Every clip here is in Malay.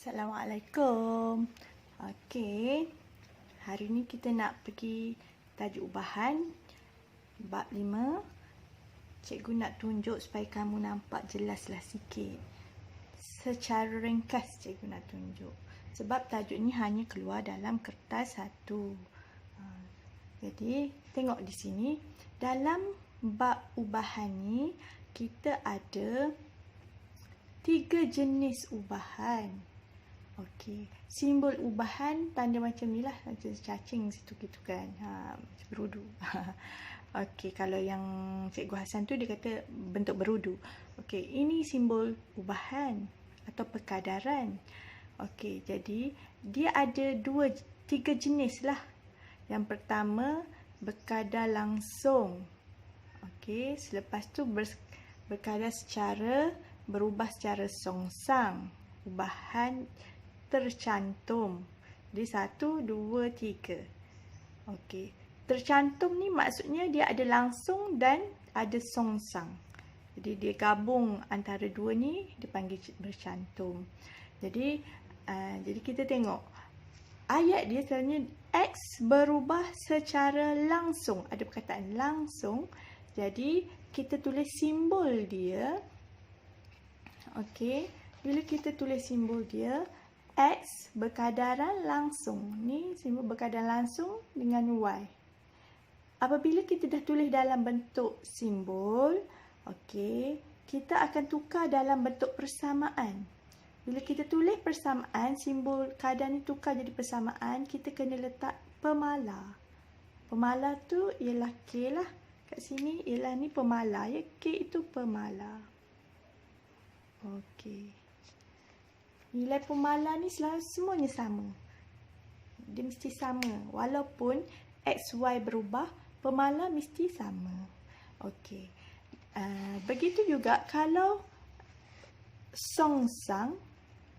Assalamualaikum. Okey. Hari ni kita nak pergi tajuk ubahan bab 5. Cikgu nak tunjuk supaya kamu nampak jelaslah sikit. Secara ringkas cikgu nak tunjuk. Sebab tajuk ni hanya keluar dalam kertas satu. Jadi tengok di sini dalam bab ubahan ni kita ada 3 jenis ubahan. Okey, simbol ubahan tanda macam ni lah, macam cacing situ gitu kan. Macam berudu. Okey, kalau yang Cikgu Hasan tu dia kata bentuk berudu. Okey, ini simbol ubahan atau perkadaran. Okey, jadi dia ada 3 jenis lah. Yang pertama berkadar langsung. Okey, selepas tu berkadar berubah secara songsang. Ubahan tercantum. Jadi 1, 2, 3. Okey. Tercantum ni maksudnya dia ada langsung dan ada songsang. Jadi dia gabung antara dua ni dipanggil bercantum. Jadi kita tengok ayat dia sebenarnya X berubah secara langsung. Ada perkataan langsung. Jadi kita tulis simbol dia. Okey. Bila kita tulis simbol dia, X berkadaran langsung. Ni simbol berkadaran langsung dengan Y. Apabila kita dah tulis dalam bentuk simbol, okey, kita akan tukar dalam bentuk persamaan. Bila kita tulis persamaan, simbol kadar ni tukar jadi persamaan, kita kena letak pemala. Pemala tu ialah K lah. Kat sini ialah ni pemala ya. K itu pemala. Okey. Nilai pemala ni semuanya sama. Dia mesti sama. Walaupun XY berubah, pemala mesti sama. Okey. Begitu juga kalau songsang,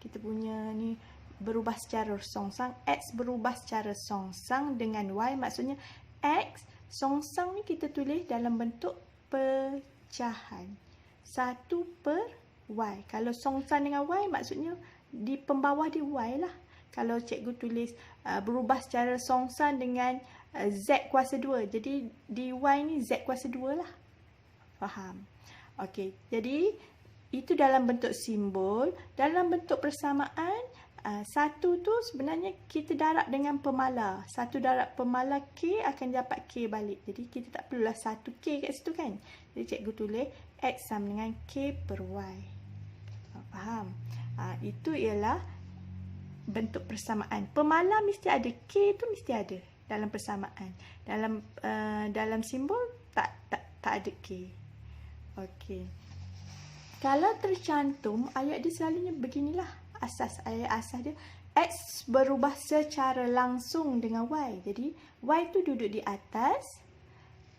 kita punya ni berubah secara songsang. X berubah secara songsang dengan Y. Maksudnya X, songsang ni kita tulis dalam bentuk pecahan. 1/Y. Kalau songsang dengan Y maksudnya di pembawah dia Y lah. Kalau cikgu tulis berubah secara songsang dengan Z kuasa 2. Jadi di Y ni Z kuasa 2 lah. Faham? Okey. Jadi itu dalam bentuk simbol. Dalam bentuk persamaan, 1 tu sebenarnya kita darab dengan pemala. 1 darab pemala K akan dapat K balik. Jadi kita tak perlulah 1K kat situ kan. Jadi cikgu tulis X sama dengan K/Y. Faham? Itu ialah bentuk persamaan. Pemala mesti ada. K tu mesti ada dalam persamaan. Dalam simbol tak ada K. Okey. Kalau tercantum, ayat dia selalunya beginilah. Ayat asas dia. X berubah secara langsung dengan Y. Jadi Y tu duduk di atas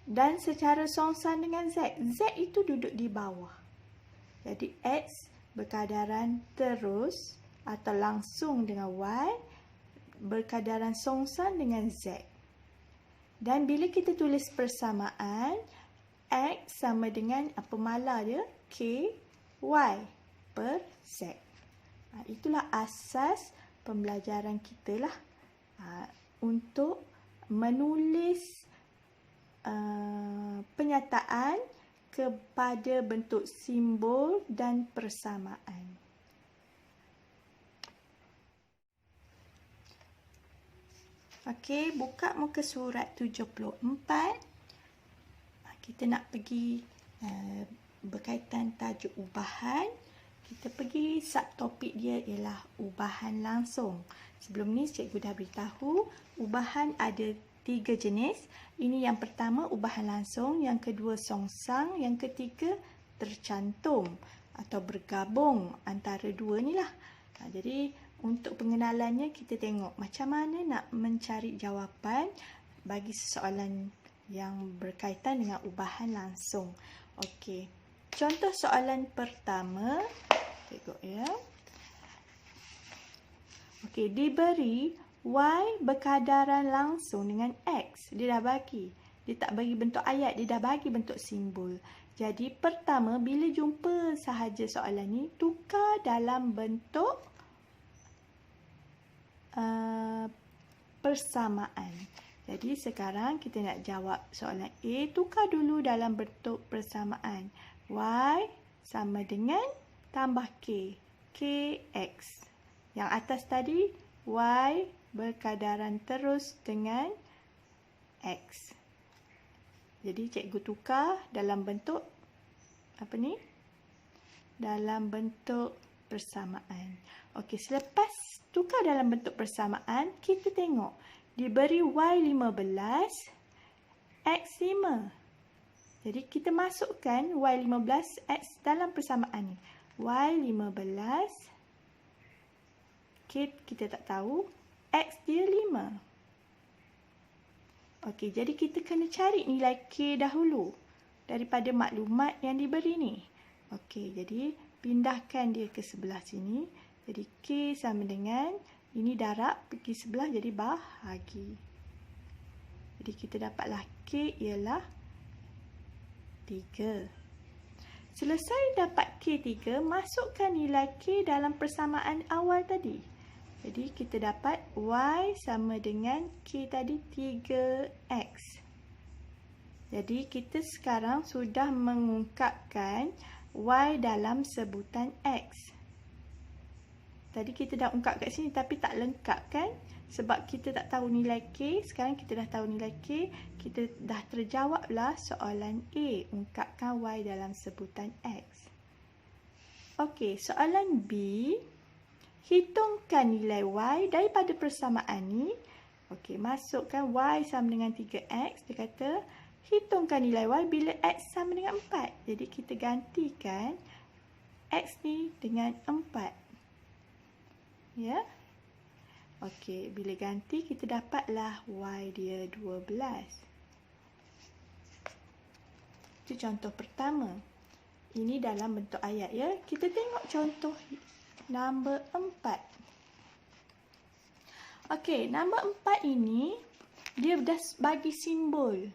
dan secara songsang dengan Z. Z itu duduk di bawah. Jadi X berkadaran terus atau langsung dengan Y, berkadaran songsang dengan Z. Dan bila kita tulis persamaan, X sama dengan pemala dia K Y per Z. Itulah asas pembelajaran kita lah untuk menulis penyataan kepada bentuk simbol dan persamaan. Okey, buka muka surat 74. Kita nak pergi berkaitan tajuk ubahan. Kita pergi subtopik dia ialah ubahan langsung. Sebelum ni cikgu dah beritahu ubahan ada 3 jenis. Ini yang pertama ubahan langsung, yang kedua songsang, yang ketiga tercantum atau bergabung antara dua ni lah. Jadi untuk pengenalannya kita tengok macam mana nak mencari jawapan bagi soalan yang berkaitan dengan ubahan langsung. Okey. Contoh soalan pertama, tengok ya. Okey, diberi Y berkadaran langsung dengan X. Dia dah bagi. Dia tak bagi bentuk ayat, dia dah bagi bentuk simbol. Jadi pertama, bila jumpa sahaja soalan ni, tukar dalam bentuk persamaan. Jadi sekarang kita nak jawab soalan A. Tukar dulu dalam bentuk persamaan. Y sama dengan tambah K. KX. Yang atas tadi, Y berkadaran terus dengan X. Jadi cikgu tukar dalam bentuk apa ni? Dalam bentuk persamaan. Okey, selepas tukar dalam bentuk persamaan, kita tengok diberi Y15, X5. Jadi kita masukkan Y15, X dalam persamaan ni. Y15, kita tak tahu, X dia 5. Okey, jadi kita kena cari nilai K dahulu daripada maklumat yang diberi ni. Okey, jadi pindahkan dia ke sebelah sini. Jadi K sama dengan, ini darab pergi sebelah jadi bahagi. Jadi kita dapatlah K ialah 3. Selesai dapat K3, masukkan nilai K dalam persamaan awal tadi. Jadi kita dapat Y sama dengan K tadi 3X. Jadi kita sekarang sudah mengungkapkan Y dalam sebutan X. Tadi kita dah ungkap kat sini tapi tak lengkap kan? Sebab kita tak tahu nilai K. Sekarang kita dah tahu nilai K. Kita dah terjawablah soalan A. Ungkapkan Y dalam sebutan X. Okey, soalan B. Hitungkan nilai Y daripada persamaan ni. Okey, masukkan Y sama dengan 3X. Dia kata, hitungkan nilai Y bila X sama dengan 4. Jadi kita gantikan X ni dengan 4. Ya. Okey, bila ganti kita dapatlah Y dia 12. Itu contoh pertama. Ini dalam bentuk ayat ya. Kita tengok contoh nombor 4. Okey, nombor 4 ini dia dah bagi simbol.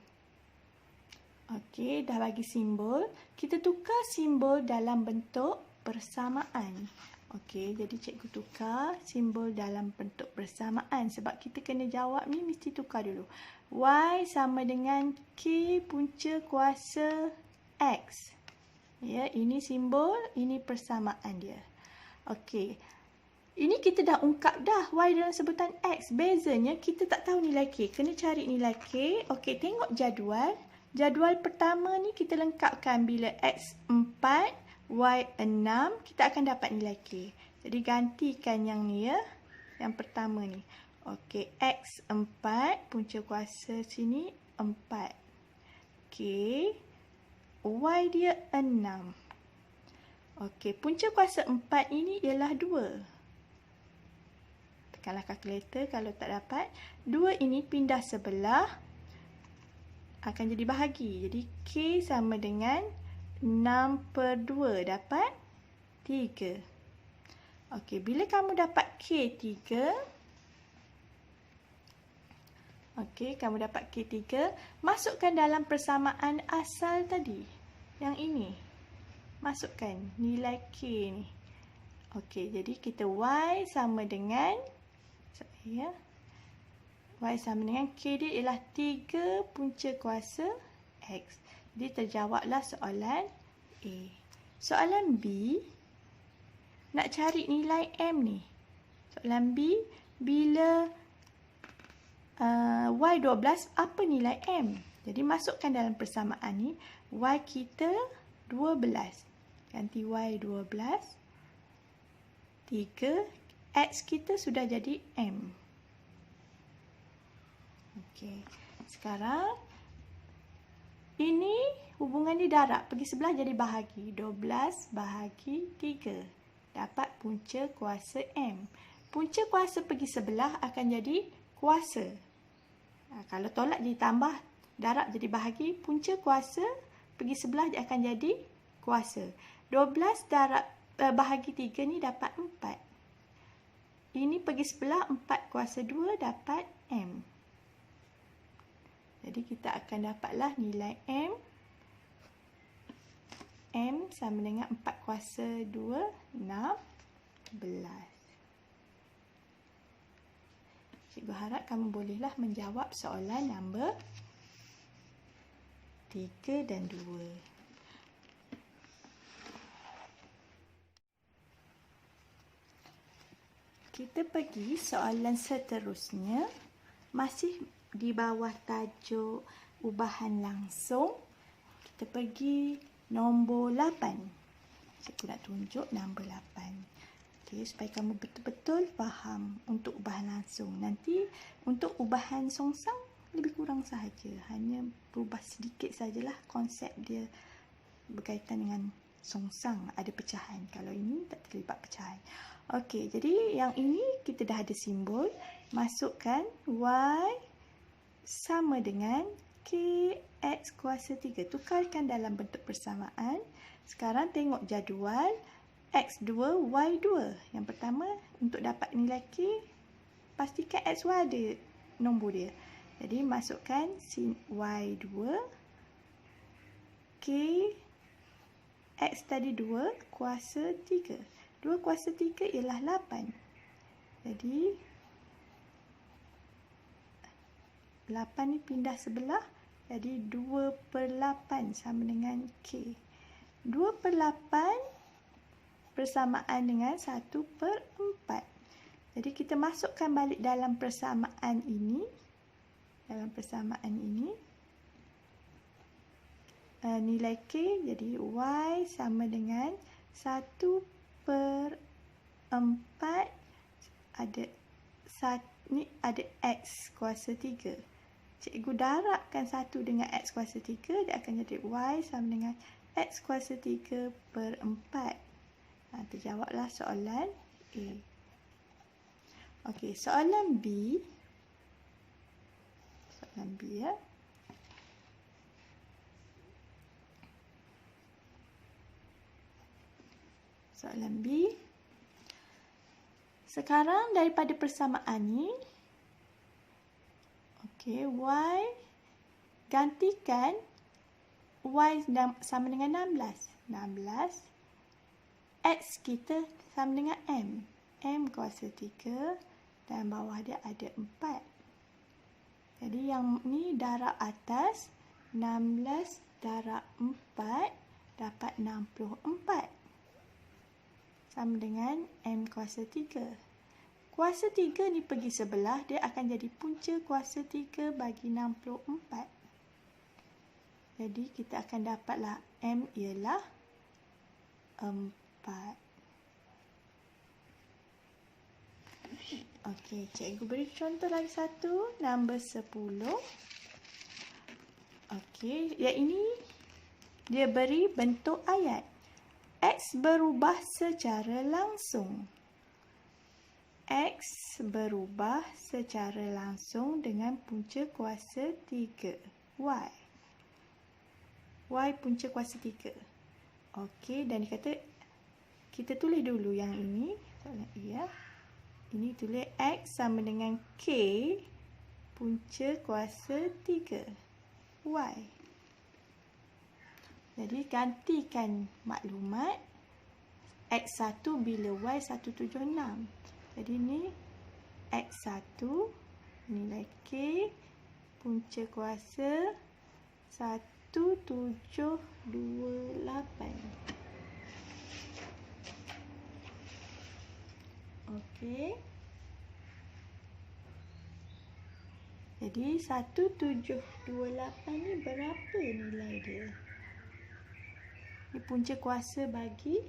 Okey, dah bagi simbol. Kita tukar simbol dalam bentuk persamaan. Okey, jadi cikgu tukar simbol dalam bentuk persamaan. Sebab kita kena jawab ni mesti tukar dulu. Y sama dengan K punca kuasa X. Ya, ini simbol, ini persamaan dia. Okey. Ini kita dah ungkap dah Y dalam sebutan X. Bezanya kita tak tahu nilai K. Kena cari nilai K. Okey, tengok jadual. Jadual pertama ni kita lengkapkan bila X 4. Y6, kita akan dapat nilai K. Jadi gantikan yang ni ya. Yang pertama ni. Okey, X4, punca kuasa sini 4. K, Y dia 6. Okey, punca kuasa 4 ini ialah 2. Tekanlah kalkulator kalau tak dapat. 2 ini pindah sebelah. Akan jadi bahagi. Jadi K sama dengan 6/2 dapat 3. Okey, bila kamu dapat K3, okey, kamu dapat K3, masukkan dalam persamaan asal tadi. Yang ini. Masukkan nilai K ni. Okey, jadi kita Y sama dengan Y sama dengan K dia ialah 3 punca kuasa X. Jadi terjawablah soalan A. Soalan B, nak cari nilai M ni. Soalan B, bila Y12, apa nilai M? Jadi masukkan dalam persamaan ni, Y kita 12. Ganti Y 12. 3. X kita sudah jadi M. Okey. Sekarang, ini hubungan ni darab. Pergi sebelah jadi bahagi. 12 bahagi 3. Dapat punca kuasa M. Punca kuasa pergi sebelah akan jadi kuasa. Kalau tolak jadi tambah. Darab jadi bahagi. Punca kuasa pergi sebelah dia akan jadi kuasa. 12 darab bahagi 3 ni dapat 4. Ini pergi sebelah 4 kuasa 2 dapat M. Jadi kita akan dapatlah nilai M. M sama dengan 4 kuasa 2, 16. Cikgu harap kamu bolehlah menjawab soalan nombor 3 dan 2. Kita pergi soalan seterusnya. Masih di bawah tajuk ubahan langsung. Kita pergi nombor 8. Cikgu nak tunjuk nombor 8. Okay, supaya kamu betul-betul faham untuk ubahan langsung. Nanti untuk ubahan songsang lebih kurang sahaja. Hanya berubah sedikit sajalah konsep dia berkaitan dengan songsang. Ada pecahan. Kalau ini tak terlibat pecahan. Okey, jadi yang ini kita dah ada simbol. Masukkan Y sama dengan KX kuasa 3. Tukarkan dalam bentuk persamaan. Sekarang tengok jadual. X2, Y2. Yang pertama, untuk dapat nilai K, pastikan XY ada nombor dia. Jadi, masukkan sin Y2. K, X tadi 2, kuasa 3. 2 kuasa 3 ialah 8. Jadi, 8 ni pindah sebelah. Jadi, 2/8 sama dengan K. 2/8 persamaan dengan 1/4. Jadi kita masukkan balik dalam persamaan ini. Nilai K jadi Y sama dengan 1/4. Ada X kuasa 3. Cikgu darabkan 1 dengan X kuasa 3. Dia akan jadi Y sama dengan X kuasa 3/4. Terjawablah soalan A. Okey, soalan B. Soalan B ya. Soalan B. Sekarang daripada persamaan ni, okey, Y gantikan Y sama dengan 16. 16 X kita sama dengan M. M kuasa 3 dan bawah dia ada 4. Jadi yang ni darab atas. 16 darab 4 dapat 64. Sama dengan M kuasa 3. Kuasa 3 ni pergi sebelah. Dia akan jadi punca kuasa 3 bagi 64. Jadi kita akan dapatlah M ialah 4. Okey, cikgu beri contoh lagi satu. Nombor 10. Okey, yang ini dia beri bentuk ayat. X berubah secara langsung. X berubah secara langsung dengan punca kuasa 3. Y. Y punca kuasa 3. Okey, dan dikata kita tulis dulu yang ini. Soalan A ya. Ini tulis X sama dengan K punca kuasa 3. Y. Jadi gantikan maklumat. X1 bila Y 176. Jadi ni X1 nilai K punca kuasa 1728. Okey. Jadi 1728 ni berapa nilai dia? Ini punca kuasa bagi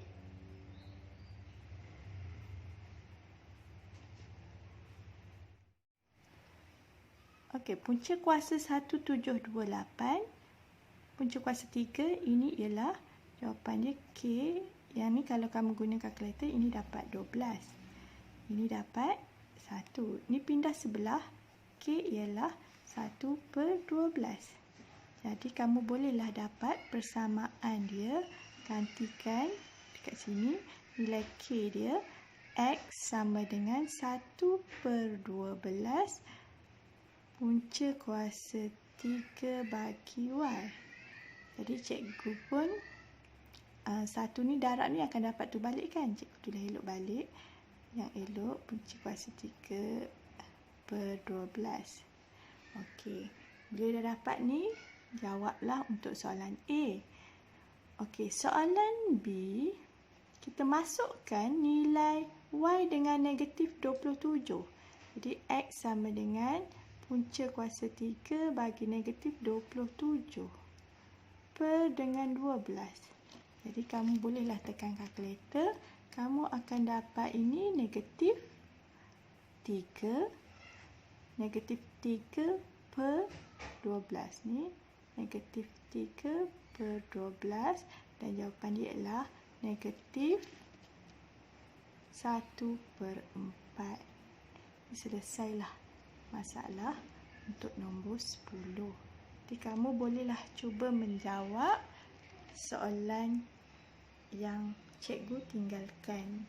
punca kuasa 1728. Punca kuasa 3 ini ialah jawapan dia K. Yang ni kalau kamu guna kalkulator ini dapat 12. Ini dapat 1. Ini pindah sebelah. K ialah 1/12. Jadi kamu bolehlah dapat persamaan dia. Gantikan dekat sini. Nilai K dia X sama dengan 1/12 punca kuasa 3 bagi Y. Jadi cikgu pun satu ni darab ni akan dapat tu balik kan. Cikgu tulis elok balik. Yang elok punca kuasa 3 per 12. Okey, bila dah dapat ni, jawablah untuk soalan A. Okey, soalan B, kita masukkan nilai Y dengan negatif 27. Jadi, X sama dengan punca kuasa 3 bagi negatif 27 per dengan 12. Jadi, kamu bolehlah tekan kalkulator. Kamu akan dapat ini negatif 3 per 12. Ni negatif 3 per 12 dan jawapan dia adalah negatif 1 per 4. Selesailah masalah untuk nombor 10. Jadi kamu bolehlah cuba menjawab soalan yang cikgu tinggalkan.